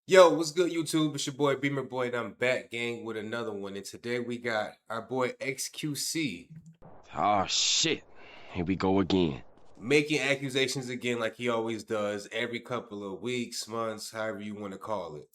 Yo, what's good, YouTube? It's your boy Beamer Boy, and I'm back, gang, with another one. And today we got our boy XQC Oh shit. Here we go again. making accusations again, like he always does, every couple of weeks, months, however you want to call it.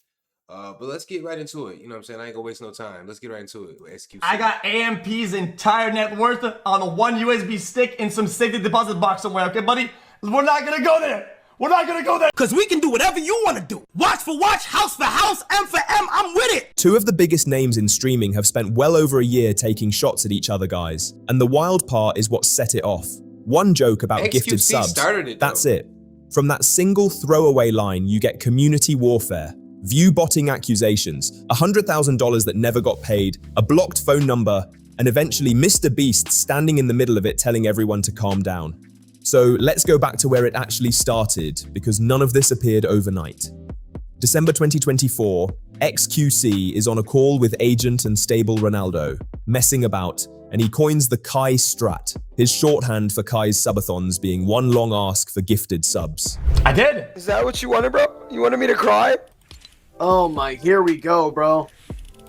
But let's get right into it. You know what I'm saying? I ain't gonna waste no time. Let's get right into it with XQC. I got AMP's entire net worth on a one USB stick in some safety deposit box somewhere, okay, buddy? We're not gonna go there. We're not gonna go there. Cause we can do whatever you wanna do. Watch for watch, house for house, M for M, I'm with it. Two of the biggest names in streaming have spent well over a year taking shots at each other, guys. And the wild part is what set it off. One joke about XQC gifted subs, started it, that's though. it. From that single throwaway line, you get community warfare, view botting accusations, $100,000 that never got paid, a blocked phone number, and eventually Mr. Beast standing in the middle of it telling everyone to calm down. So let's go back to where it actually started, because none of this appeared overnight. December 2024, XQC is on a call with agent and stable Ronaldo, messing about, and he coins the Kai Strat, his shorthand for Kai's subathons being one long ask for gifted subs. I did. Is that what you wanted, bro? You wanted me to cry? Oh my, here we go, bro.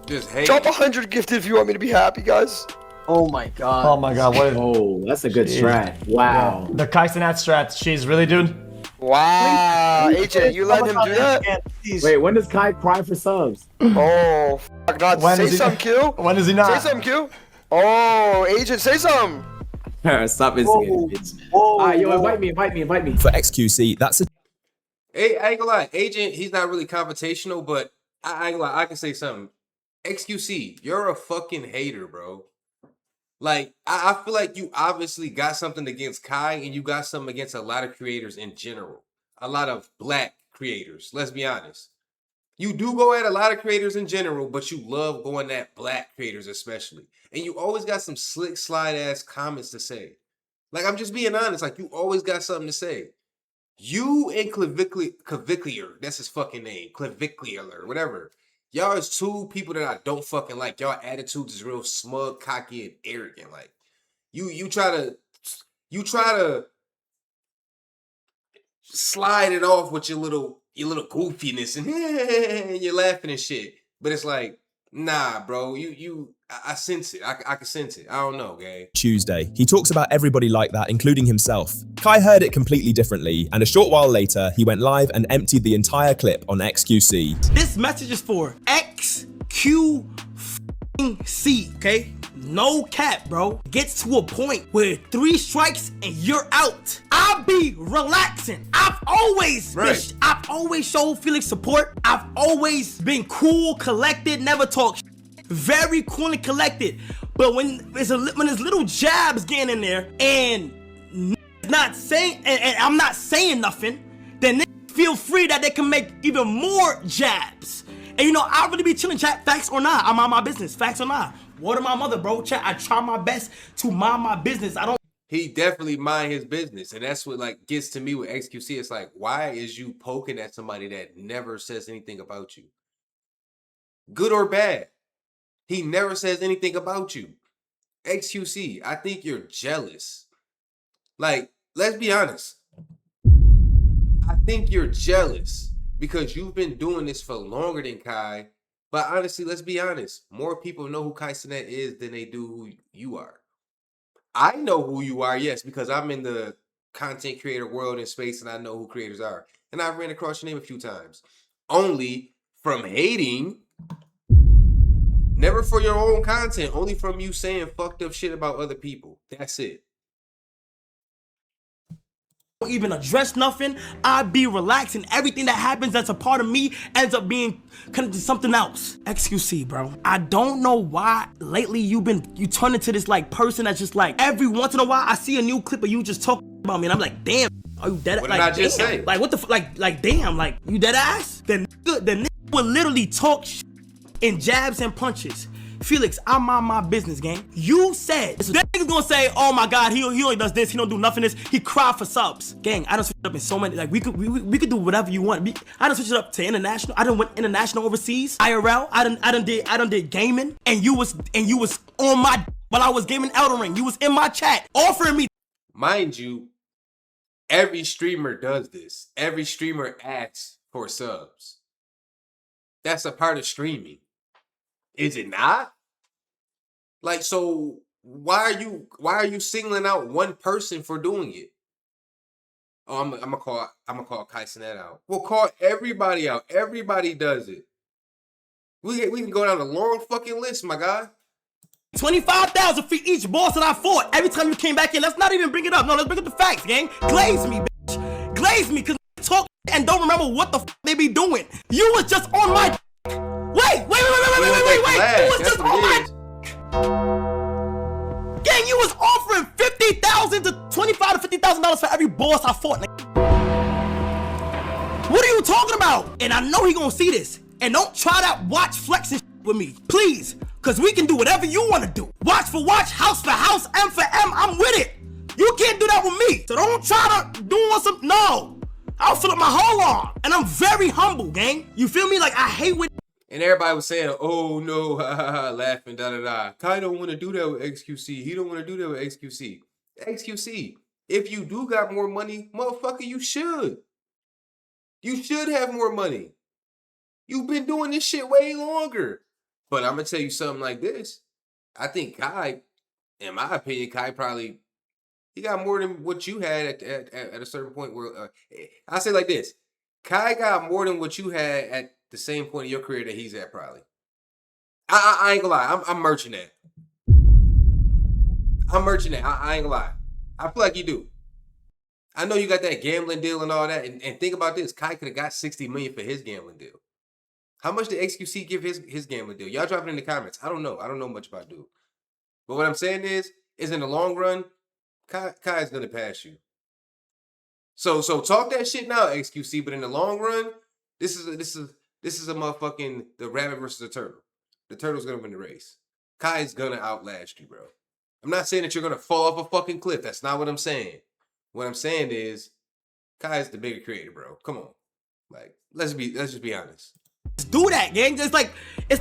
Just hate. Drop 100 gifted if you want me to be happy, guys. Oh my god. Oh my god, what is Oh, that's a good strat. Wow. the Kai Cenat strat? She's really, dude. Wow, agent, you let him do that? Wait, when does Kai cry for subs? Oh, fuck, not When say is he- something, Q. When is he Say not? something, Q. Oh, agent, say something. Stop instigating, bitch. Alright, yo, invite me. For XQC, that's a Hey, I ain't gonna lie, agent, he's not really confrontational, but I ain't gonna lie, I can say something. XQC, you're a fucking hater, bro. Like, I feel like you obviously got something against Kai, and you got something against a lot of creators in general. A lot of black creators, let's be honest. You do go at a lot of creators in general, but you love going at black creators especially. And you always got some slick slide ass comments to say. Like, I'm just being honest, like, you always got something to say. You and Claviclier, that's his fucking name, Claviclier, whatever. Y'all is two people that I don't fucking like. Y'all attitudes is real smug, cocky, and arrogant. Like, you try to slide it off with your little goofiness and you're laughing and shit. But it's like, nah, bro, I sense it. I can sense it. I don't know, gang. Tuesday. He talks about everybody like that, including himself. Kai heard it completely differently, and a short while later, he went live and emptied the entire clip on XQC. This message is for XQC, okay? No cap, bro. Gets to a point where 3 strikes and you're out. I'll be relaxing. I've always showed Felix support. I've always been cool, collected, never talk shit. Very cool and collected. But when there's little jabs getting in there and not saying and I'm not saying nothing, then feel free that they can make even more jabs. And you know, I really be chilling, chat. Facts or not, I'm on my business. Facts or not. Word of my mother, bro. Chat, I try my best to mind my business. I don't. He definitely mind his business. And that's what like gets to me with XQC. It's like, why is you poking at somebody that never says anything about you? Good or bad. He never says anything about you. XQC, I think you're jealous. Like, let's be honest. I think you're jealous because you've been doing this for longer than Kai. But honestly, let's be honest. More people know who Kai Cenat is than they do who you are. I know who you are, yes, because I'm in the content creator world and space and I know who creators are. And I've ran across your name a few times. Only from hating. Never for your own content. Only from you saying fucked up shit about other people. That's it. Even address nothing. I be relaxing. Everything that happens that's a part of me ends up being connected to something else. XQC, bro. I don't know why lately you turn into this like person that's just like every once in a while I see a new clip of you just talking about me and I'm like, damn, are you dead? What like, did I just damn. say? Like what the like damn, like you dead ass? The nigga will literally talk in jabs and punches. Felix, I'm on my business, gang. You said, that nigga's gonna say, oh my God, he only does this, he don't do nothing this, he cry for subs. Gang, I done switched up in so many, like we could do whatever you want. I done switched it up to international, I done went international overseas, IRL, I done did gaming, and you was on my, while I was gaming Elden Ring, you was in my chat, offering me. Mind you, every streamer does this. Every streamer asks for subs. That's a part of streaming. Is it not? Like, so why are you singling out one person for doing it? Oh, I'm gonna call Kai Cenat out. We'll call everybody out. Everybody does it. We can go down a long fucking list, my guy. 25,000 for each boss that I fought. Every time you came back in, let's not even bring it up. No, let's bring up the facts, gang. Glaze me, bitch. Glaze me, cause talk and don't remember what the they be doing. You was just on my Wait. You was just on my gang, you was offering $50,000 to $25,000 to $50,000 for every boss I fought. What are you talking about? And I know he gonna see this. And don't try to watch flex and with me, please. Cause we can do whatever you wanna do. Watch for watch, house for house, M for M, I'm with it. You can't do that with me. So don't try to do on some, no. I'll fill up my whole arm. And I'm very humble, gang. You feel me? Like I hate when And everybody was saying, oh no, laughing, da-da-da. Kai don't want to do that with XQC. He don't want to do that with XQC. XQC, if you do got more money, motherfucker, you should. You should have more money. You've been doing this shit way longer. But I'm going to tell you something like this. I think Kai, in my opinion, Kai probably, he got more than what you had at a certain point where, I'll say like this. Kai got more than what you had at the same point in your career that he's at probably. I ain't gonna lie. I'm merching that. I'm merching that. I ain't gonna lie. I feel like you do. I know you got that gambling deal and all that. And think about this. Kai could have got $60 million for his gambling deal. How much did XQC give his gambling deal? Y'all drop it in the comments. I don't know. I don't know much about dude. But what I'm saying is in the long run, Kai is gonna pass you. So talk that shit now, XQC. But in the long run, this is a motherfucking the rabbit versus the turtle. The turtle's gonna win the race. Kai is gonna outlast you, bro. I'm not saying that you're gonna fall off a fucking cliff. That's not what I'm saying. What I'm saying is, Kai is the bigger creator, bro. Come on, like let's just be honest. do that, gang. It's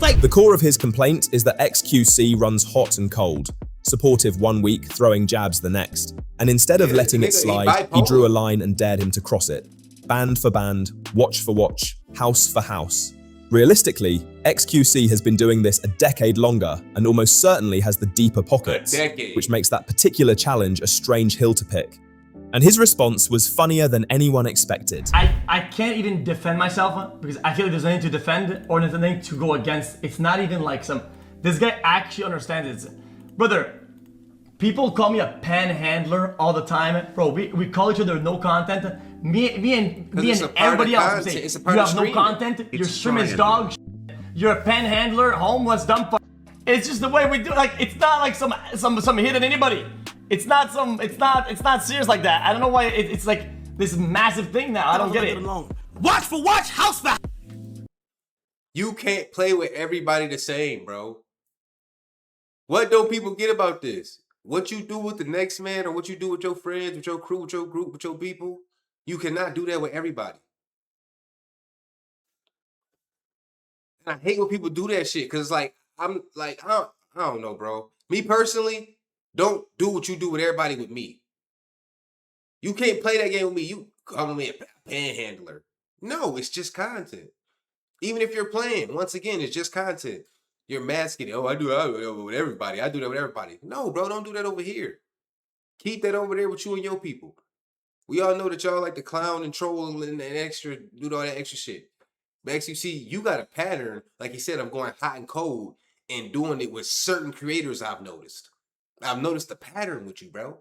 like The core of his complaint is that XQC runs hot and cold, supportive one week, throwing jabs the next. And instead of letting it slide, he drew a line and dared him to cross it. Band for band, watch for watch, house for house. Realistically, XQC has been doing this a decade longer and almost certainly has the deeper pockets, which makes that particular challenge a strange hill to pick. And his response was funnier than anyone expected. I can't even defend myself because I feel like there's nothing to defend or there's nothing to go against. It's not even like this guy actually understands it. Brother, people call me a panhandler all the time. Bro, we call each other no content. Me and everybody else say, you have no content, your stream is dog shit, you're a panhandler, homeless, dumb fuck. It's just the way we do it. Like, it's not like some hit at anybody. It's not serious like that. I don't know why it's like this massive thing now. I don't get it. Watch for watch, house for You can't play with everybody the same, bro. What don't people get about this? What you do with the next man or what you do with your friends, with your crew, with your group, with your people, you cannot do that with everybody. And I hate when people do that shit because I don't know, bro. Me personally, don't do what you do with everybody with me. You can't play that game with me. You call me a panhandler. No, it's just content. Even if you're playing, once again, it's just content. You're masking it. Oh, I do that with everybody. I do that with everybody. No, bro, don't do that over here. Keep that over there with you and your people. We all know that y'all like to clown and troll and extra, do all that extra shit. But XQC, you got a pattern, like he said, of going hot and cold and doing it with certain creators I've noticed. I've noticed the pattern with you, bro.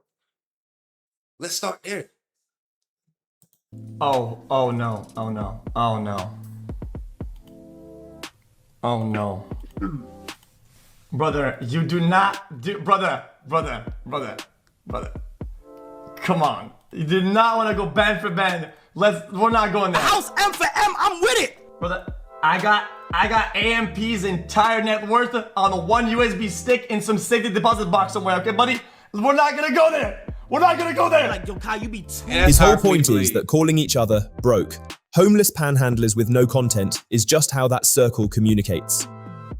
Let's start there. Oh no. Brother, you do not do, brother. Come on. You did not want to go band for band. We're not going there. house, M for M, I'm with it. Brother, I got AMP's entire net worth on a one USB stick in some safety deposit box somewhere, okay, buddy? We're not gonna go there. We're not gonna go there. Like, yo, Kai, you be His whole point is that calling each other broke, homeless panhandlers with no content is just how that circle communicates.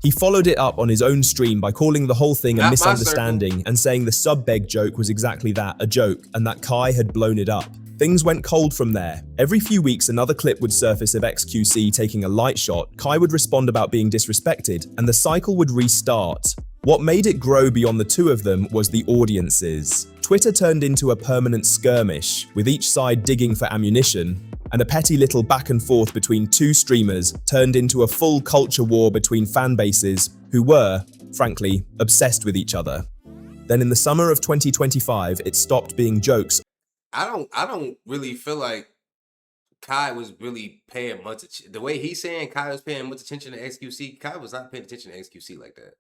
He followed it up on his own stream by calling the whole thing a misunderstanding and saying the sub-beg joke was exactly that, a joke, and that Kai had blown it up. Things went cold from there. Every few weeks, another clip would surface of XQC taking a light shot, Kai would respond about being disrespected, and the cycle would restart. What made it grow beyond the two of them was the audiences. Twitter turned into a permanent skirmish, with each side digging for ammunition, and a petty little back and forth between two streamers turned into a full culture war between fan bases who were, frankly, obsessed with each other. Then in the summer of 2025, it stopped being jokes. I don't really feel like Kai was really paying much attention. The way he's saying Kai was paying much attention to XQC, Kai was not paying attention to XQC like that.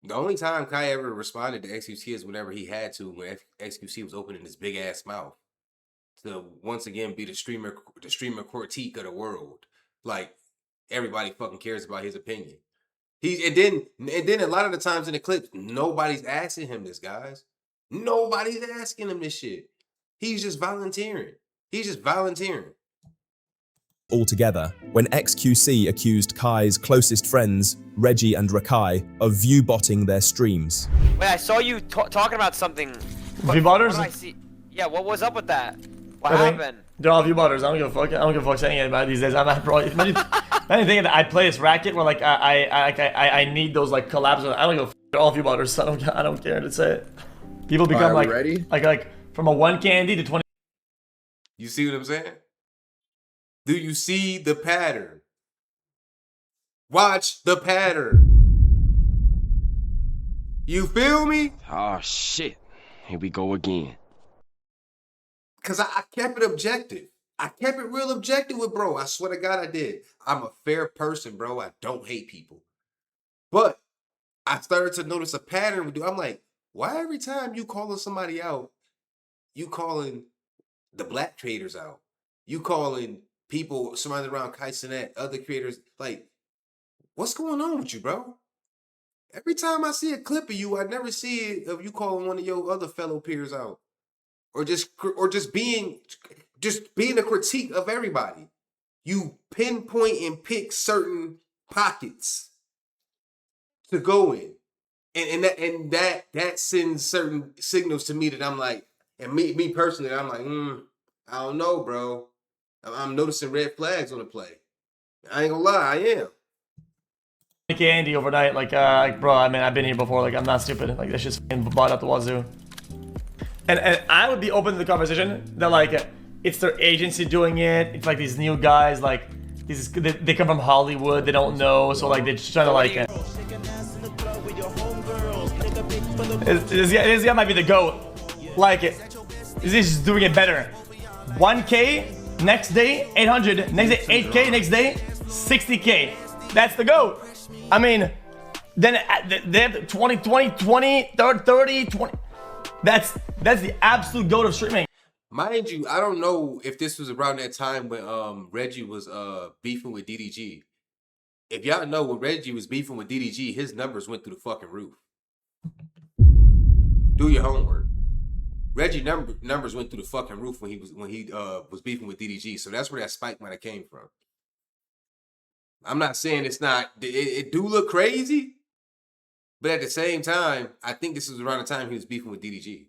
The only time Kai ever responded to XQC is whenever he had to, when XQC was opening his big ass mouth to once again be the streamer critique of the world. Like, everybody fucking cares about his opinion. And then a lot of the times in the clips, nobody's asking him this, guys. Nobody's asking him this shit. He's just volunteering. Altogether, when XQC accused Kai's closest friends, Reggie and Rakai, of view-botting their streams. Wait, I saw you talking about something. View-botters? What did I see? Yeah, what was up with that? What happened? They're all view-botters. I don't give a fuck. I don't give a fuck saying anybody these days. I'm not bro. Imagine thinking that I play this racket where like I need those like collabs. I don't give a fuck. They're all view-botters. I don't care to say it. People become like ready? like from a 1 candy to 20. You see what I'm saying? Do you see the pattern? Watch the pattern. You feel me? Oh shit. Here we go again. Because I kept it objective. I kept it real objective with bro. I swear to God I did. I'm a fair person, bro. I don't hate people. But I started to notice a pattern. I'm like, why every time you calling somebody out, you calling the black creators out? You calling people surrounded around Kai Cenat, other creators, like, what's going on with you, bro? Every time I see a clip of you, I never see it of you calling one of your other fellow peers out. Or just being a critique of everybody. You pinpoint and pick certain pockets to go in. And that sends certain signals to me that I'm like, and me personally, I'm like, I don't know, bro. I'm noticing red flags on the play. I ain't gonna lie, I am. Candy overnight, like bro, I mean, I've been here before, like, I'm not stupid. Like, that's just fucking bought up the wazoo. And I would be open to the conversation that, like, it's their agency doing it. It's like these new guys, like, they come from Hollywood, they don't know, so, like, they're just trying to, like, this guy might be the GOAT. Like, he's just doing it better. 1K, next day, 800, next day, 8K, next day, 60K. That's the GOAT. I mean, then they have 20, 30, 20. That's the absolute GOAT of streaming. Mind you, I don't know if this was around that time when Reggie was beefing with DDG. If y'all know when Reggie was beefing with DDG, his numbers went through the fucking roof. Do your homework. Reggie numbers went through the fucking roof when he was beefing with DDG. So that's where that spike might have came from. I'm not saying it's not. It do look crazy, but at the same time, I think this was around the time he was beefing with DDG.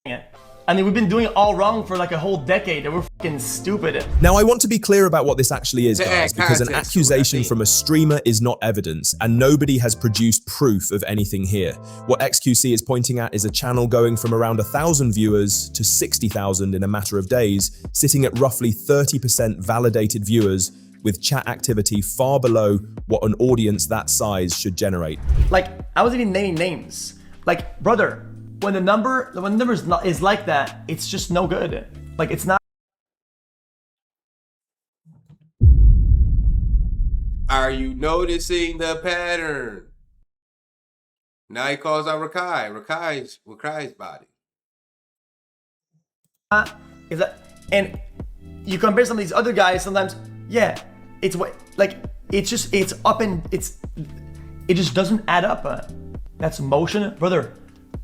Yeah. I mean, we've been doing it all wrong for like a whole decade, and we're fucking stupid. Now, I want to be clear about what this actually is, guys, because an accusation from a streamer is not evidence, and nobody has produced proof of anything here. What XQC is pointing at is a channel going from around 1,000 viewers to 60,000 in a matter of days, sitting at roughly 30% validated viewers, with chat activity far below what an audience that size should generate. Like, I was even naming names. Like, brother, when the number is like that, it's just no good. Like, it's not. Are you noticing the pattern? Now he calls out Rakai's body. Is that, and you compare some of these other guys, sometimes, yeah, it's what, like, it's up and it just doesn't add up. That's motion, brother.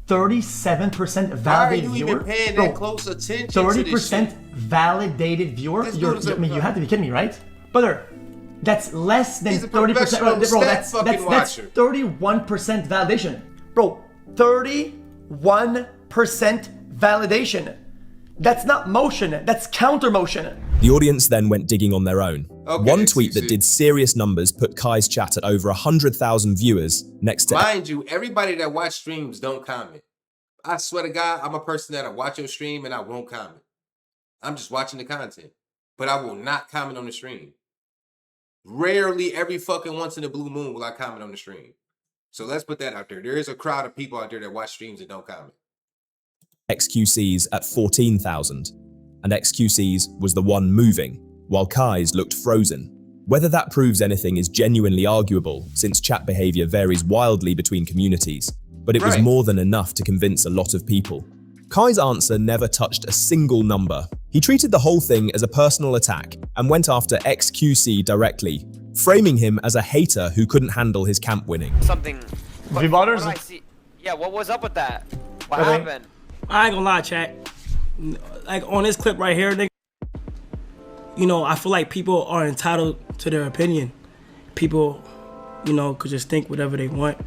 37% validated viewer. Why are you even paying that close attention to this shit? 30% validated viewer. I mean, you have to be kidding me, right, brother? That's less than 30%, bro. That's 31% validation, bro. 31% validation. That's not motion, that's counter motion. The audience then went digging on their own. Okay, One tweet XQC. that did serious numbers put Kai's chat at over 100,000 viewers next to... Mind you, everybody that watch streams don't comment. I swear to God, I'm a person that'll watch your stream and I won't comment. I'm just watching the content. But I will not comment on the stream. Rarely, every fucking once in a blue moon will I comment on the stream. So let's put that out there. There is a crowd of people out there that watch streams and don't comment. XQC's at 14,000, and XQC's was the one moving, while Kai's looked frozen. Whether that proves anything is genuinely arguable, since chat behavior varies wildly between communities, but it was Right. more than enough to convince a lot of people. Kai's answer never touched a single number. He treated the whole thing as a personal attack and went after XQC directly, framing him as a hater who couldn't handle his camp winning. Something. V-Butters? What did I see? Yeah, what was up with that? What Okay. happened? I ain't gonna lie, chat. Like on this clip right here, nigga. You know, I feel like people are entitled to their opinion. People, you know, could just think whatever they want.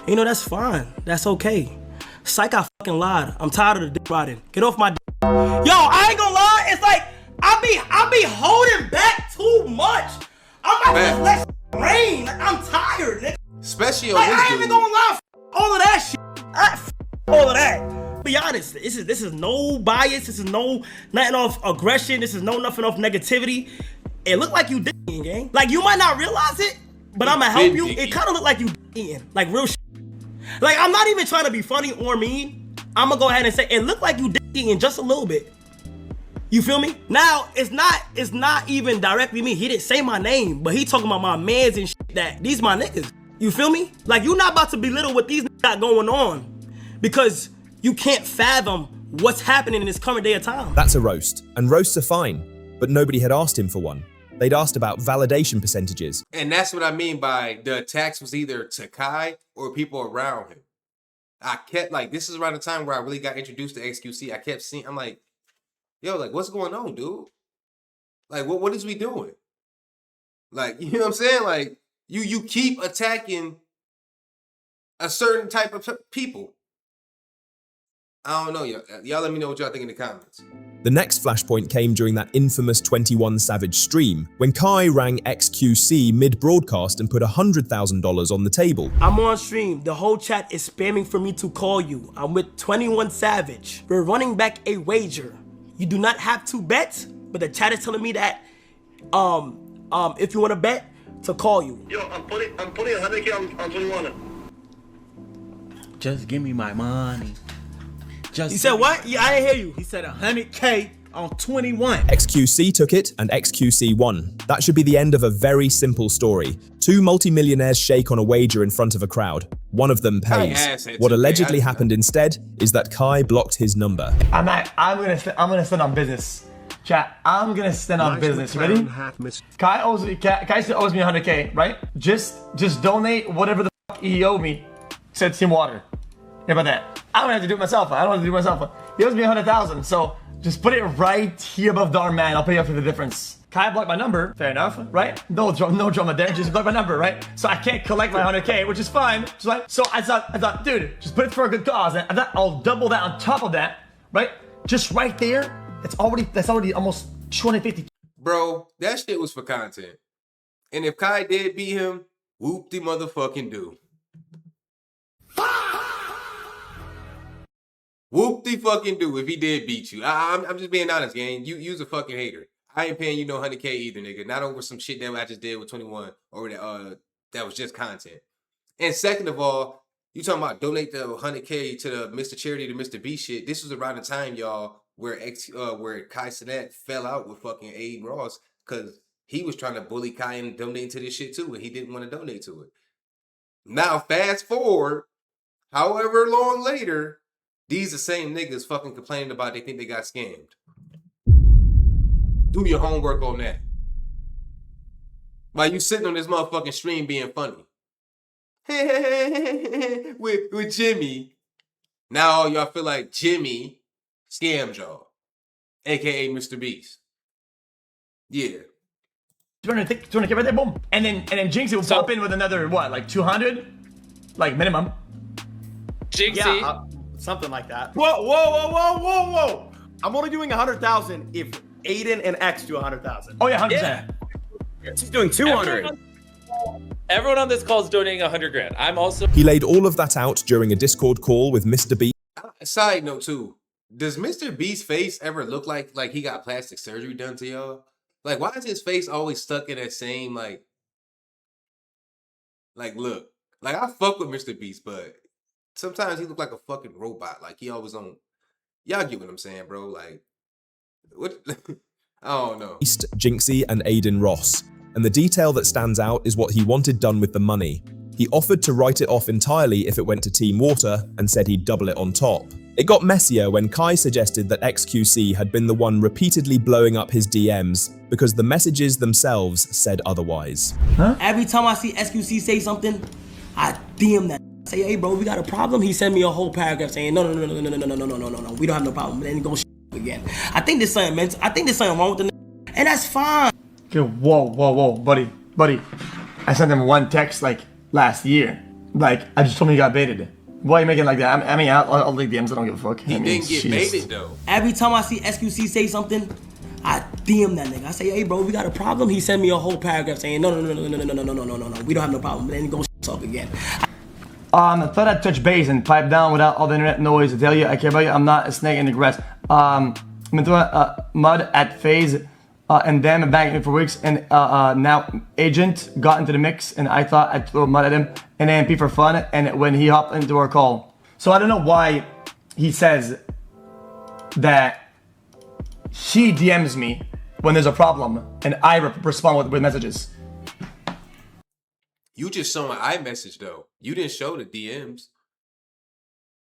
You know, that's fine. That's okay. Psych, I fucking lied. I'm tired of the dick riding. Get off my dick. Yo, I ain't gonna lie. It's like I be holding back too much. I'm about to just let rain. Like, I'm tired, nigga. Especially on Like, this I ain't dude. even gonna lie. All of that shit. All of that. Be honest. This is no bias. This is no nothing off aggression. This is nothing off negativity. It look like you dicking, gang. Like you might not realize it, but I'ma help you. It kind of look like you dicking, like real shit. Like I'm not even trying to be funny or mean. I'ma go ahead and say it looked like you dicking just a little bit. You feel me? Now it's not even directly me. He didn't say my name, but he talking about my mans and shit that these my niggas. You feel me? Like you not about to belittle what these niggas got going on because you can't fathom what's happening in this current day of time. That's a roast, and roasts are fine, but nobody had asked him for one. They'd asked about validation percentages. And that's what I mean by the attacks was either to Kai or people around him. I kept like, this is around the time where I really got introduced to XQC. I kept seeing, I'm like, yo, like, what's going on, dude? Like, what is we doing? Like, you know what I'm saying? Like, you keep attacking a certain type of people. I don't know, y'all let me know what y'all think in the comments. The next flashpoint came during that infamous 21 Savage stream, when Kai rang XQC mid-broadcast and put $100,000 on the table. I'm on stream. The whole chat is spamming for me to call you. I'm with 21 Savage. We're running back a wager. You do not have to bet, but the chat is telling me that if you want to bet, to call you. Yo, I'm putting 100K on 21. Just give me my money. You said what? Yeah, I didn't hear you. He said 100K on 21. XQC took it and XQC won. That should be the end of a very simple story. Two multimillionaires shake on a wager in front of a crowd. One of them pays. What allegedly happened instead is that Kai blocked his number. I'm gonna stand on business. Chat, I'm gonna stand on business. You ready? Kai owes me 100K, right? Just donate whatever the fuck he owed me. Said Team Water. How about that? I don't have to do it myself. I don't have to do it myself. He owes me 100,000, so just put it right here above the arm, man. I'll pay you for the difference. Kai blocked my number, fair enough, right? No drama there, just block my number, right? So I can't collect my 100K, which is fine. So I thought, dude, just put it for a good cause. And I thought I'll double that on top of that, right? Just right there, that's already almost 250. Bro, that shit was for content. And if Kai did beat him, whoop the motherfucking do. Whoop the fucking do if he did beat you. I'm just being honest, gang. You's a fucking hater. I ain't paying you no 100K either, nigga. Not over some shit that I just did with 21 or that was just content. And second of all, you talking about donate the 100K to the Mr. Charity to Mr. B shit. This was around the time, y'all, where Kai Cenat fell out with fucking Aiden Ross because he was trying to bully Kai and donate to this shit too, and he didn't want to donate to it. Now, fast forward, however long later, these the same niggas fucking complaining about they think they got scammed. Do your homework on that. While you sitting on this motherfucking stream being funny. with Jimmy. Now all y'all feel like Jimmy scammed y'all. AKA Mr. Beast. Yeah. 200K right there, boom. And then Jinxie will pop in with another, what, like 200? Like minimum. Jinxie. Yeah, something like that. Whoa. I'm only doing 100,000 if Aiden and X do 100,000. Oh yeah, 100%. She's doing 200. Everyone on this call is donating 100 grand. I'm also. He laid all of that out during a Discord call with Mr. Beast. Side note too, does Mr. Beast's face ever look like he got plastic surgery done to y'all? Like, why is his face always stuck in that same like look? Like, I fuck with Mr. Beast, but sometimes he look like a fucking robot. Like, he always on. Y'all get what I'm saying, bro? Like, what? I don't know. Beast, Jinxie, and Aiden Ross. And the detail that stands out is what he wanted done with the money. He offered to write it off entirely if it went to Team Water and said he'd double it on top. It got messier when Kai suggested that XQC had been the one repeatedly blowing up his DMs because the messages themselves said otherwise. Huh? Every time I see XQC say something, I DM that. Say, hey bro, we got a problem. He sent me a whole paragraph saying, no, we don't have no problem. Then he goes again. I think there's something wrong with the and that's fine. Okay, whoa, buddy. I sent him one text like last year. Like, I just told him he got baited. Why are you making like that? I mean, I'll leave DMs. I don't give a fuck. He didn't get baited though. Every time I see XQC say something, I DM that nigga. I say, hey bro, we got a problem. He sent me a whole paragraph saying, no, we don't have no problem. Then he goes talk again. I thought I'd touch base and pipe down without all the internet noise to tell you I care about you. I'm not a snake in the grass. I'm into mud at phase. And then back in for weeks, and now Agent got into the mix, and I thought I'd throw mud at him, and AMP for fun, and when he hopped into our call. So I don't know why he says that he DMs me when there's a problem, and I respond with messages. You just showing iMessage though. You didn't show the DMs.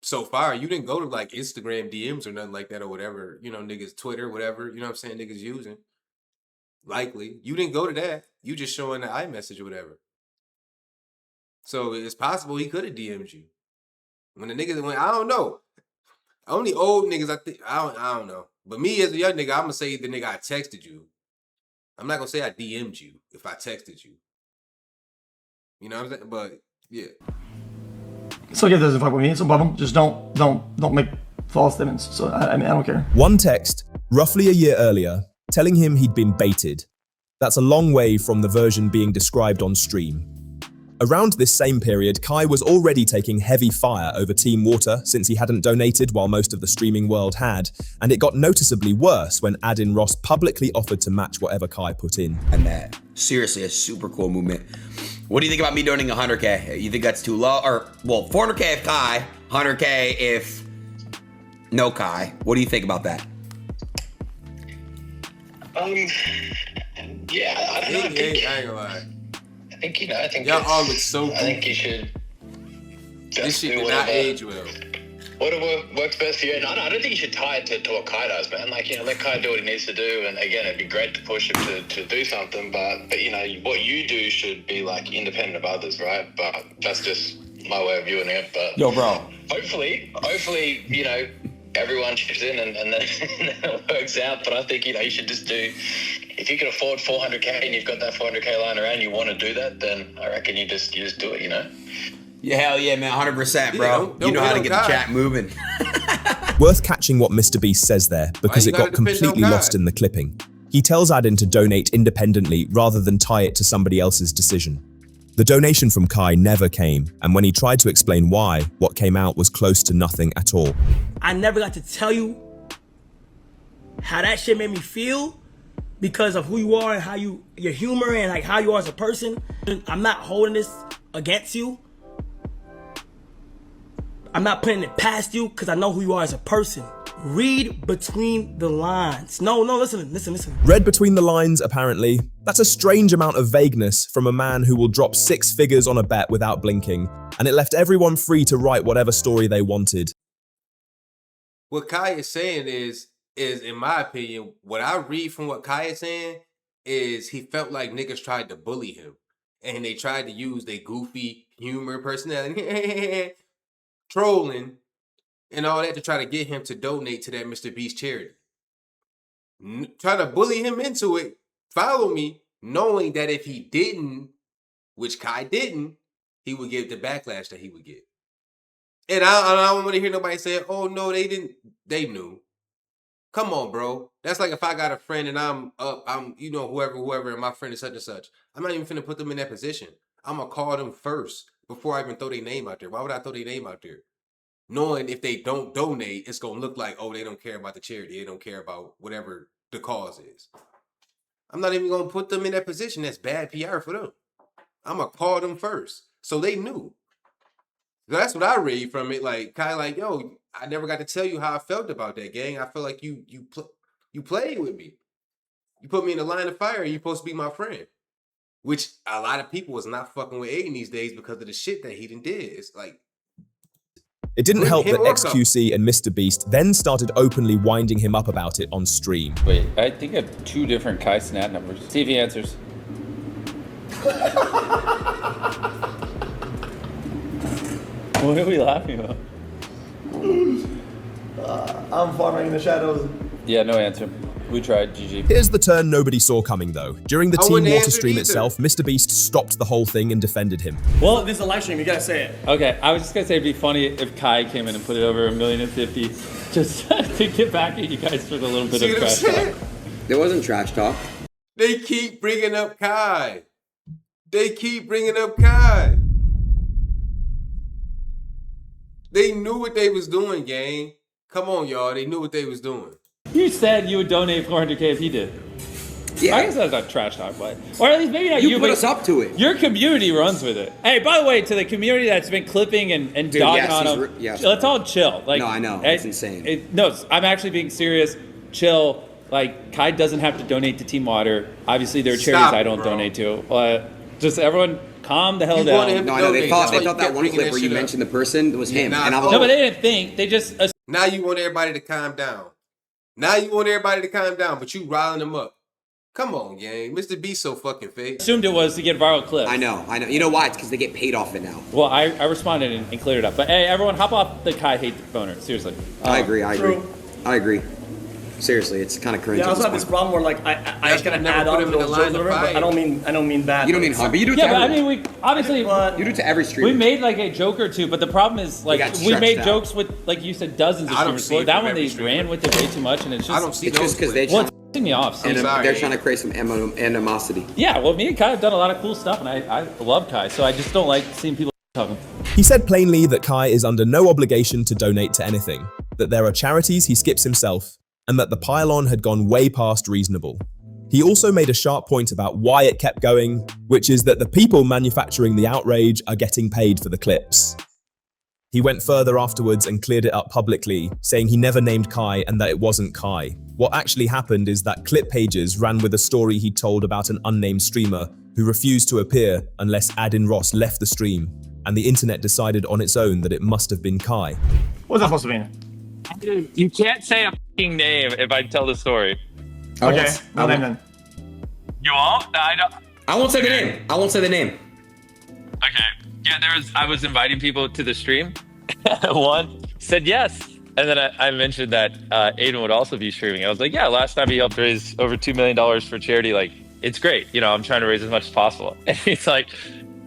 So far, you didn't go to like Instagram DMs or nothing like that or whatever, you know, niggas Twitter, whatever, you know what I'm saying, niggas using. Likely. You didn't go to that. You just showing the iMessage or whatever. So it's possible he could have DM'd you. When the niggas went, I don't know. Only old niggas, I don't know. But me as a young nigga, I'm gonna say the nigga I texted you. I'm not gonna say I DM'd you if I texted you. You know what I'm saying? But yeah. So yeah, doesn't fuck with me. It's no problem. Just don't make false statements. So I mean, I don't care. One text, roughly a year earlier, telling him he'd been baited. That's a long way from the version being described on stream. Around this same period, Kai was already taking heavy fire over Team Water since he hadn't donated while most of the streaming world had, and it got noticeably worse when Aiden Ross publicly offered to match whatever Kai put in. And that, seriously, a super cool movement. What do you think about me donating 100K? You think that's too low? Or, well, 400K if Kai, 100K if no Kai. What do you think about that? Yeah, I don't know. I ain't gonna lie. I think, I think y'all all look so goofy. I think you should this shit did not age well. Whatever works best for you. No, I don't think you should tie it to what Kai does, man. Like, let Kai do what he needs to do. And again, it'd be great to push him to do something. But what you do should be like independent of others, right? But that's just my way of viewing it. But yo, bro. Hopefully, everyone chips in and then it works out. But I think, you should just do, if you can afford 400K and you've got that 400K lying around, you want to do that, then I reckon you just do it, Yeah, hell yeah, man, 100%, bro. You know how to get the chat moving. Worth catching what Mr. Beast says there, because it got completely lost in the clipping. He tells Aiden to donate independently rather than tie it to somebody else's decision. The donation from Kai never came, and when he tried to explain why, what came out was close to nothing at all. I never got to tell you how that shit made me feel because of who you are and how your humor and like how you are as a person. I'm not holding this against you. I'm not putting it past you because I know who you are as a person. Read between the lines. No, listen. Read between the lines, apparently. That's a strange amount of vagueness from a man who will drop 6 figures on a bet without blinking, and it left everyone free to write whatever story they wanted. What Kai is saying is in my opinion, what I read from what Kai is saying is he felt like niggas tried to bully him, and they tried to use their goofy humor, personality, trolling, and all that to try to get him to donate to that Mr. Beast charity. Try to bully him into it, follow me, knowing that if he didn't, which Kai didn't, he would get the backlash that he would get. And I don't want to hear nobody say, oh no, they didn't. They knew. Come on, bro. That's like if I got a friend and I'm whoever, and my friend is such and such. I'm not even finna put them in that position. I'm gonna call them first before I even throw their name out there. Why would I throw their name out there? Knowing if they don't donate, it's gonna look like, oh, they don't care about the charity. They don't care about whatever the cause is. I'm not even gonna put them in that position. That's bad PR for them. I'm gonna call them first. So they knew. That's what I read from it. Like, kind of like, yo, I never got to tell you how I felt about that, gang. I feel like you played with me. You put me in the line of fire, and you're supposed to be my friend. Which a lot of people was not fucking with Aiden these days because of the shit that he done did. It's like... It didn't help that XQC and Mr. Beast then started openly winding him up about it on stream. Wait, I think I have 2 different Kai Cenat numbers. See if he answers. What are we laughing about? I'm farming in the shadows. Yeah, no answer. We tried, GG. Here's the turn nobody saw coming, though. During the Team Water stream itself, Mr. Beast stopped the whole thing and defended him. Well, this is a live stream. You gotta say it. Okay, I was just gonna say it'd be funny if Kai came in and put it over 1,050,000 just to get back at you guys for the little bit of trash talk. There wasn't trash talk. They keep bringing up Kai. They keep bringing up Kai. They knew what they was doing, gang. Come on, y'all. They knew what they was doing. You said you would donate 400K if he did. Yeah. I guess that's not trash talk, but... Or at least maybe not you. You put us up to it. Your community runs with it. Hey, by the way, to the community that's been clipping and Dude, dogging yes, on them, let's all chill. Like, no, I know. It's insane. No, I'm actually being serious. Chill. Like, Kai doesn't have to donate to Team Water. Obviously, there are charities I don't donate to. But just everyone... Calm the hell down. No, I know. They thought that one clip where you mentioned the person was him. And I was no, but they didn't think. They just... Now you want everybody to calm down. Now you want everybody to calm down, but you riling them up. Come on, gang. Mr. B so fucking fake. Assumed it was to get viral clips. I know. You know why? It's because they get paid off it now. Well, I responded and cleared it up. But hey, everyone, hop off the Kai hate boner. Seriously. I agree. Seriously, it's kind of cringe. Yeah, I also have this problem where like I just gotta add on to those jokes, but I don't mean bad. You don't mean harm, but you do it to but I everyone. mean, we obviously you do it to every streamer. We made like a joke or two, but the problem is like we made jokes with, like you said, dozens of streamers. Well, that one they ran with it way too much, and it's just I don't see it's just because they it's pissing me off. and they're trying to create some animosity. Yeah, well, me and Kai have done a lot of cool stuff, and I love Kai, so I just don't like seeing people talking. He said plainly that Kai is under no obligation to donate to anything, that there are charities he skips himself, and that the pile-on had gone way past reasonable. He also made a sharp point about why it kept going, which is that the people manufacturing the outrage are getting paid for the clips. He went further afterwards and cleared it up publicly, saying he never named Kai and that it wasn't Kai. What actually happened is that clip pages ran with a story he told about an unnamed streamer who refused to appear unless Adin Ross left the stream, and the internet decided on its own that it must have been Kai. What's that supposed to mean? You can't say a fucking name if I tell the story. Okay, no name then. You won't? No, I don't. I won't say the name. I won't say the name. Okay. Yeah, I was inviting people to the stream. One said yes. And then I mentioned that Aiden would also be streaming. I was like, yeah, last time he helped raise over $2 million for charity. Like, it's great. You know, I'm trying to raise as much as possible. And he's like,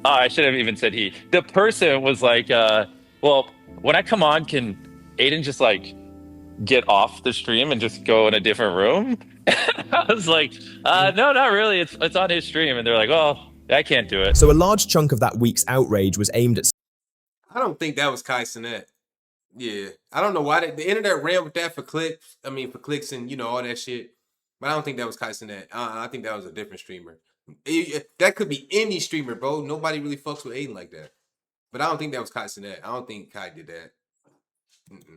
oh, I should have even said he. The person was like, well, when I come on, can Aiden just like get off the stream and just go in a different room? I was like, no, not really. It's on his stream. And they're like, well, I can't do it. So a large chunk of that week's outrage was aimed at... I don't think that was Kai Cenat. Yeah. I don't know why the internet ran with that for clicks. I mean, for clicks and, you know, all that shit. But I don't think that was Kai Cenat. I think that was a different streamer. That could be any streamer, bro. Nobody really fucks with Aiden like that. But I don't think that was Kai Cenat. I don't think Kai did that.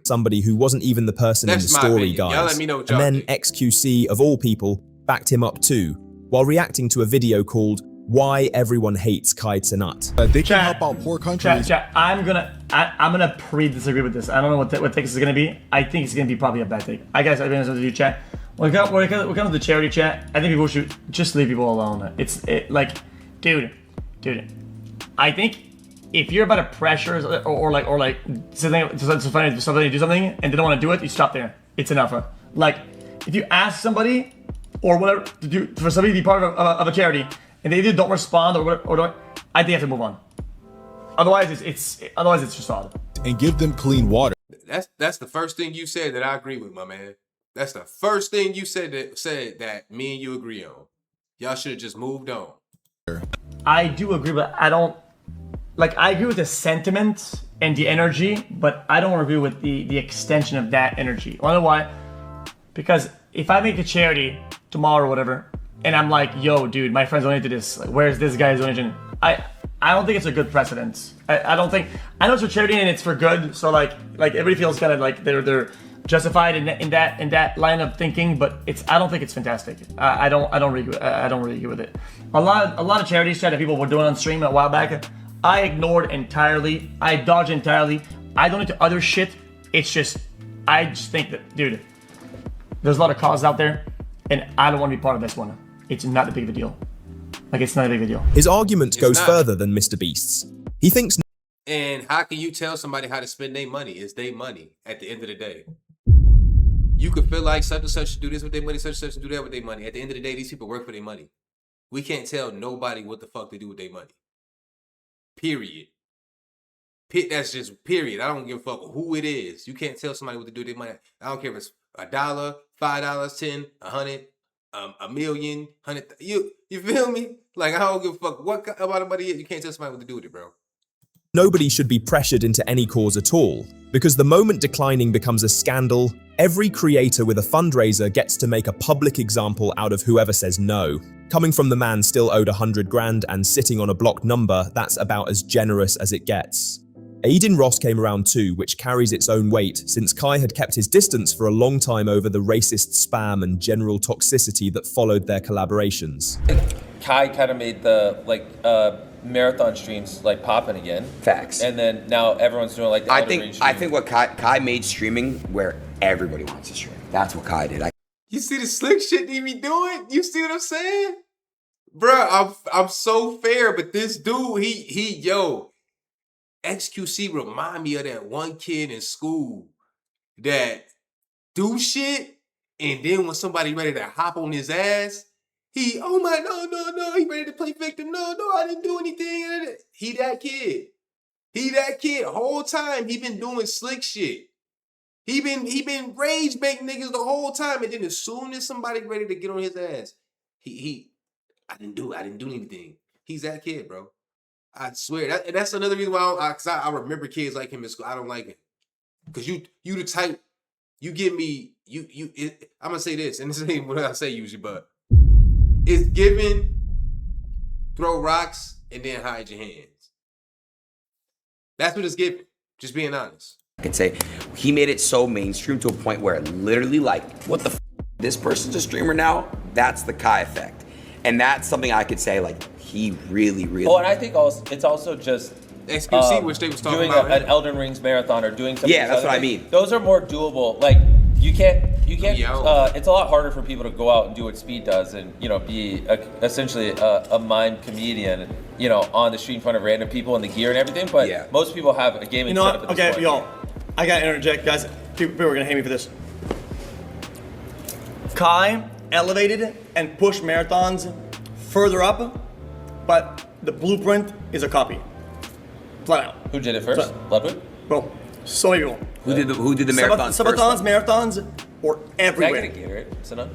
Somebody who wasn't even the person in the story, guys. Y'all let me know what and y'all then think. XQC, of all people, backed him up too, while reacting to a video called Why Everyone Hates Kai Cenat. They can help out poor countries. I'm gonna pre-disagree with this. I don't know what take this is gonna be. I think it's gonna be probably a bad take. I guess I've been to do chat. When it comes to the charity chat, I think people should just leave people alone. Like, dude. I think if you're about to pressure or like something to do something and they don't want to do it, you stop there. It's enough. Like, if you ask somebody or whatever for somebody to be part of a charity and they either don't respond or don't, I think you have to move on. Otherwise, it's just odd. And give them clean water. That's the first thing you said that I agree with, my man. That's the first thing you said that me and you agree on. Y'all should have just moved on. I do agree, but I don't like. I agree with the sentiment and the energy, but I don't agree with the extension of that energy. I don't know why. Because if I make a charity tomorrow or whatever, and I'm like, yo, dude, my friends donated this. Like, where's this guy's donation? I don't think it's a good precedent. I don't think. I know it's for charity and it's for good. So like everybody feels kind of like they're justified in that line of thinking. But I don't think it's fantastic. I don't really agree with it. A lot of charities that people were doing on stream a while back, I ignored entirely. I dodged entirely. I donate to other shit. It's just I just think that, dude, there's a lot of causes out there, and I don't want to be part of this one. It's not a big of a deal. Like, it's not a big of a deal. His argument goes further than Mr. Beast's. He thinks... And how can you tell somebody how to spend their money? It's their money at the end of the day. You could feel like such and such should do this with their money, such and such should do that with their money. At the end of the day, these people work for their money. We can't tell nobody what the fuck they do with their money. Period. That's just period. I don't give a fuck who it is. You can't tell somebody what to do with their money. I don't care if it's $1, $5, 10, 100, a million, 100. You feel me? Like, I don't give a fuck what about the money is. You can't tell somebody what to do with it, bro. Nobody should be pressured into any cause at all, because the moment declining becomes a scandal, every creator with a fundraiser gets to make a public example out of whoever says no. Coming from the man still owed 100 grand and sitting on a blocked number, that's about as generous as it gets. Aiden Ross came around too, which carries its own weight, since Kai had kept his distance for a long time over the racist spam and general toxicity that followed their collaborations. Kai kind of made the marathon streams like popping again. Facts. And then now everyone's doing like the Elden Ring I think what Kai made streaming where everybody wants to stream. That's what Kai did. You see the slick shit he be doing? You see what I'm saying? Bruh, I'm so fair, but this dude, yo, XQC remind me of that one kid in school that do shit, and then when somebody ready to hop on his ass, oh my, no, he ready to play victim. No, I didn't do anything. He that kid. The whole time he been doing slick shit. He been rage baiting niggas the whole time, and then as soon as somebody ready to get on his ass, I didn't do anything. He's that kid, bro. I swear. That's another reason why I remember kids like him in school. I don't like him. Because you the type, you give me, I'm going to say this, and this ain't what I say usually, but it's giving, throw rocks, and then hide your hands. That's what it's giving. Just being honest. I could say he made it so mainstream to a point where literally like, what the this person's a streamer now? That's the Kai effect. And that's something I could say like he really. Oh, and I think it's also just XQC, which they was talking doing about an Elden Rings marathon or doing something. Yeah, that's what I mean. Those are more doable. Like you can't. It's a lot harder for people to go out and do what Speed does, and be essentially a mime comedian, on the street in front of random people in the gear and everything. But most people have a gaming setup. At this point. Y'all, I gotta interject, guys. People are gonna hate me for this. Kai elevated and pushed marathons further up, but the blueprint is a copy. Flat out. Who did it first? Bloodwood? Bro, so many people. Who did the marathons first? Marathons, or everywhere. Can I get a Gatorade? Is it not?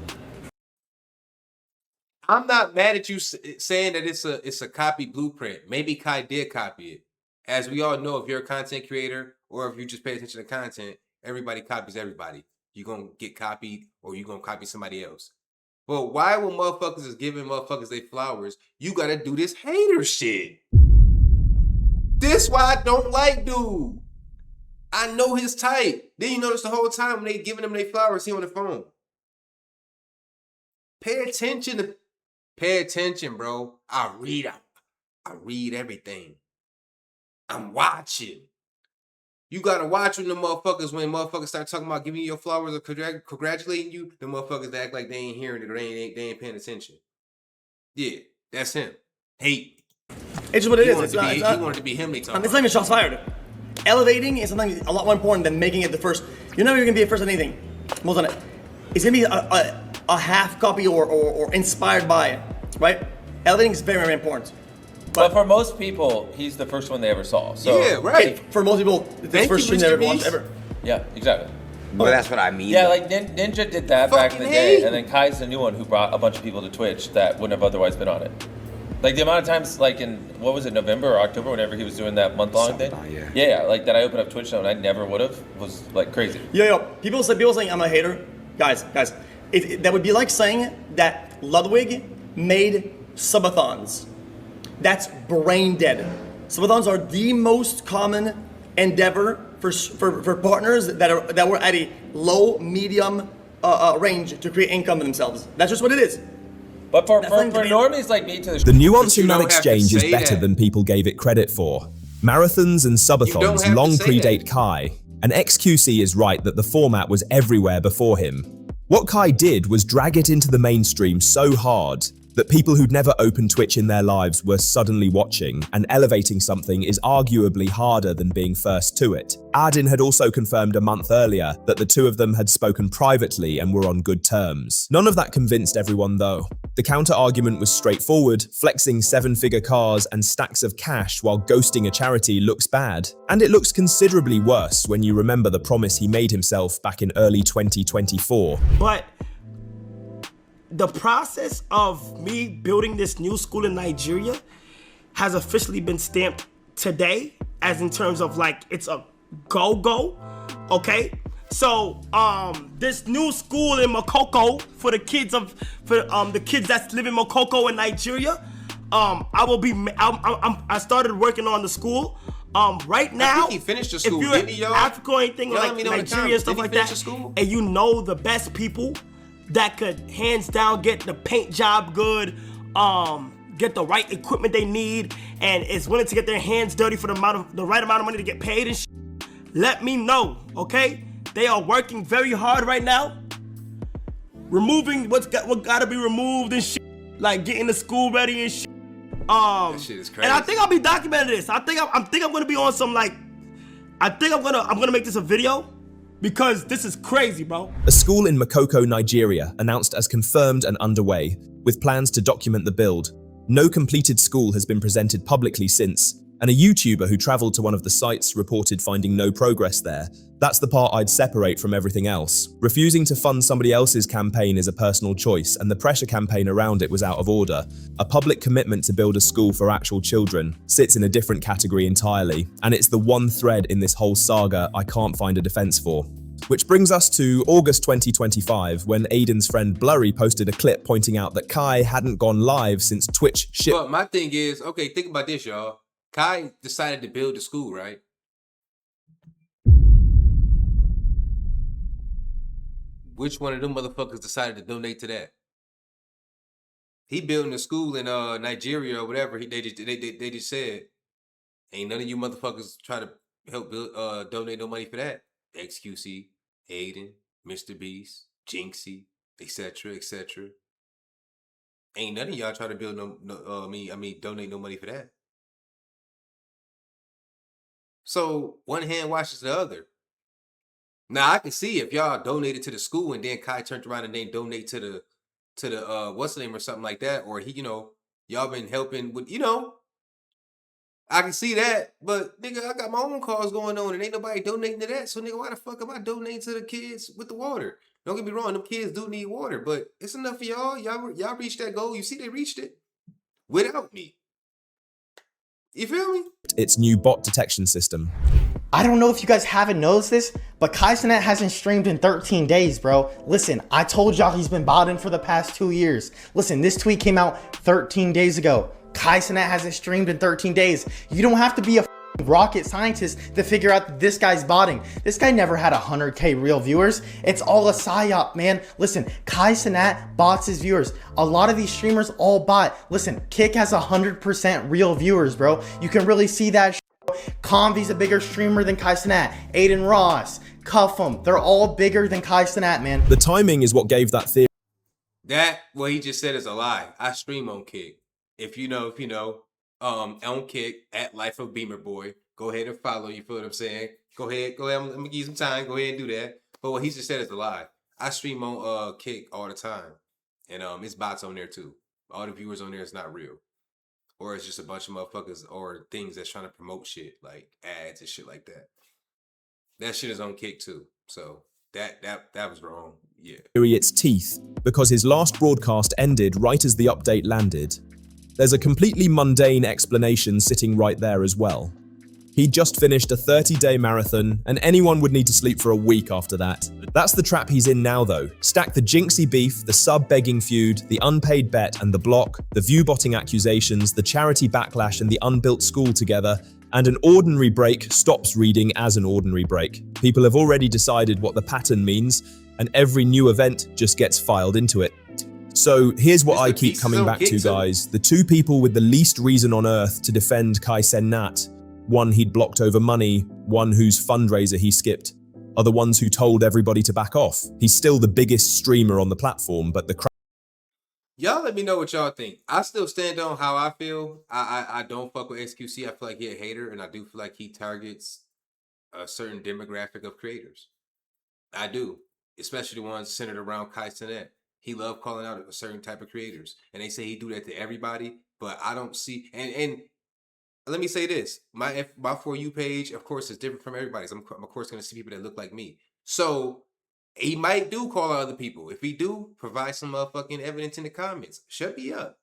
I'm not mad at you saying that it's a copy blueprint. Maybe Kai did copy it. As we all know, if you're a content creator or if you just pay attention to content, everybody copies everybody. You're going to get copied or you're going to copy somebody else. But why when motherfuckers is giving motherfuckers their flowers, you got to do this hater shit? This why I don't like dude. I know his type. Then you notice the whole time when they giving him their flowers, he on the phone. Pay attention, bro. I read everything. I'm watching. You gotta watch when motherfuckers start talking about giving you your flowers or congratulating you, the motherfuckers act like they ain't hearing it or they ain't paying attention. Yeah, that's him. Hate. It's just what it is. He wanted to be him. They talking. It's not even shots fired. Elevating is something a lot more important than making it the first. You're never gonna be a first on anything. Most on it. It's gonna be a half copy or inspired by it, right? Elevating is very, very important. But for most people, he's the first one they ever saw. So yeah, right. For most people, it's the first stream they ever watched ever. Yeah, exactly. But that's what I mean. Yeah, though. like Ninja did that back in the Fucking day, hate. and then Kai's the new one who brought a bunch of people to Twitch that wouldn't have otherwise been on it. Like the amount of times, like in what was it, November or October, whenever he was doing that month-long thing. Yeah, like that I opened up Twitch now and I never would have was like crazy. Yo, people saying I'm a hater. Guys, that would be like saying that Ludwig made subathons. That's brain dead. Subathons are the most common endeavor for partners that were at a low, medium range to create income for themselves. That's just what it is. But for normies like me to The nuance in that don't have to exchange is say better that. than people gave it credit for. Marathons and subathons have to long say predate Kai, and XQC is right that the format was everywhere before him. What Kai did was drag it into the mainstream so hard that people who'd never opened Twitch in their lives were suddenly watching, and elevating something is arguably harder than being first to it. Adin had also confirmed a month earlier that the two of them had spoken privately and were on good terms. None of that convinced everyone though. The counter-argument was straightforward: flexing 7-figure cars and stacks of cash while ghosting a charity looks bad. And it looks considerably worse when you remember the promise he made himself back in early 2024. But the process of me building this new school in Nigeria has officially been stamped today, as in terms of like it's a go, okay? So this new school in Makoko for the kids that live in Makoko in Nigeria, I started working on the school. Right now, I think he finished the school. If you're Didn't he, y'all? Africa or anything Y'all like let me know in the Nigeria comments. stuff Did he like finish that, the school? and you know the best people that could hands down get the paint job good, get the right equipment they need, and is willing to get their hands dirty for the right amount of money to get paid and shit, let me know, okay? They are working very hard right now, removing what gotta be removed and shit, like getting the school ready and shit. That shit is crazy. And I think I'll be documenting this. I think I'm gonna be on some like, I'm gonna make this a video because this is crazy, bro. A school in Makoko, Nigeria, announced as confirmed and underway, with plans to document the build. No completed school has been presented publicly since, and a YouTuber who traveled to one of the sites reported finding no progress there. That's the part I'd separate from everything else. Refusing to fund somebody else's campaign is a personal choice, and the pressure campaign around it was out of order. A public commitment to build a school for actual children sits in a different category entirely, and it's the one thread in this whole saga I can't find a defense for. Which brings us to August 2025, when Aiden's friend Blurry posted a clip pointing out that Kai hadn't gone live since Twitch shipped. But my thing is, okay, think about this, y'all. Kai decided to build the school, right? Which one of them motherfuckers decided to donate to that? He building a school in Nigeria or whatever. They just said, ain't none of you motherfuckers try to help build, donate no money for that. XQC, Aiden, Mr. Beast, Jinxie, etc., etc. Ain't none of y'all try to build donate no money for that. So one hand washes the other. Now I can see if y'all donated to the school and then Kai turned around and then donate to the what's the name or something like that, or he, y'all been helping with, I can see that, but nigga, I got my own cause going on and ain't nobody donating to that. So nigga, why the fuck am I donating to the kids with the water? Don't get me wrong, them kids do need water, but it's enough for y'all. Y'all reached that goal. You see, they reached it without me. You feel me? Its new bot detection system. I don't know if you guys haven't noticed this, but Kai Cenat hasn't streamed in 13 days, bro. Listen, I told y'all he's been botting for the past 2 years. Listen, this tweet came out 13 days ago. Kai Cenat hasn't streamed in 13 days. You don't have to be a rocket scientist to figure out that this guy's botting. This guy never had 100K real viewers. It's all a psyop, man. Listen, Kai Cenat bots his viewers. A lot of these streamers all bot. Listen, Kick has 100% real viewers, bro. You can really see that. Convy's a bigger streamer than Kai Cenat. Aiden Ross, Cuff'em, they're all bigger than Kai Cenat, man. The timing is what gave that theory. That what he just said is a lie. I stream on Kick. If you know, on Kick at XOBeamerboy. Go ahead and follow. You feel what I'm saying? Go ahead. I'm gonna give you some time. Go ahead and do that. But what he just said is a lie. I stream on Kick all the time, and it's bots on there too. All the viewers on there is not real. Or it's just a bunch of motherfuckers or things that's trying to promote shit, like ads and shit like that. That shit is on Kick too. So that was wrong. Yeah. its teeth because his last broadcast ended right as the update landed. There's a completely mundane explanation sitting right there as well. He'd just finished a 30-day marathon, and anyone would need to sleep for a week after that. That's the trap he's in now, though. Stack the jinxie beef, the sub-begging feud, the unpaid bet and the block, the view-botting accusations, the charity backlash and the unbuilt school together, and an ordinary break stops reading as an ordinary break. People have already decided what the pattern means, and every new event just gets filed into it. So here's what I keep coming back to, guys. The two people with the least reason on earth to defend Kai Cenat, one he'd blocked over money, one whose fundraiser he skipped, are the ones who told everybody to back off. He's still the biggest streamer on the platform, but the Y'all let me know what y'all think. I still stand on how I feel. I don't fuck with XQC. I feel like he's a hater, and I do feel like he targets a certain demographic of creators. I do, especially the ones centered around Kai Cenat. He loved calling out a certain type of creators, and they say he do that to everybody. But I don't see. And let me say this: my For You page, of course, is different from everybody's. I'm of course going to see people that look like me. So he might do call out other people. If he do, provide some motherfucking evidence in the comments. Shut me up.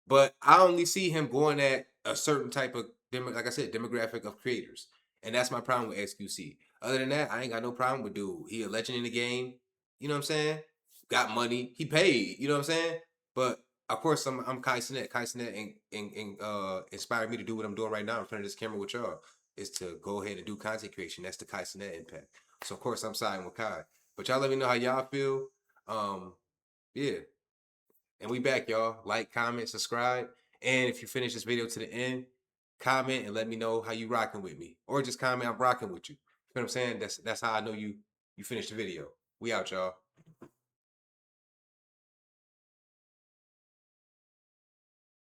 But I only see him going at a certain type of, like I said, demographic of creators. And that's my problem with XQC. Other than that, I ain't got no problem with dude. He a legend in the game. You know what I'm saying? Got money. He paid. You know what I'm saying? But of course, I'm Kai Cenat. Kai Cenat inspired me to do what I'm doing right now in front of this camera with y'all. Is to go ahead and do content creation. That's the Kai Cenat impact. So of course I'm siding with Kai. But y'all let me know how y'all feel. Yeah. And we back, y'all. Like, comment, subscribe. And if you finish this video to the end, comment and let me know how you rocking with me. Or just comment I'm rocking with you. You know what I'm saying? That's how I know you finished the video. We out, y'all.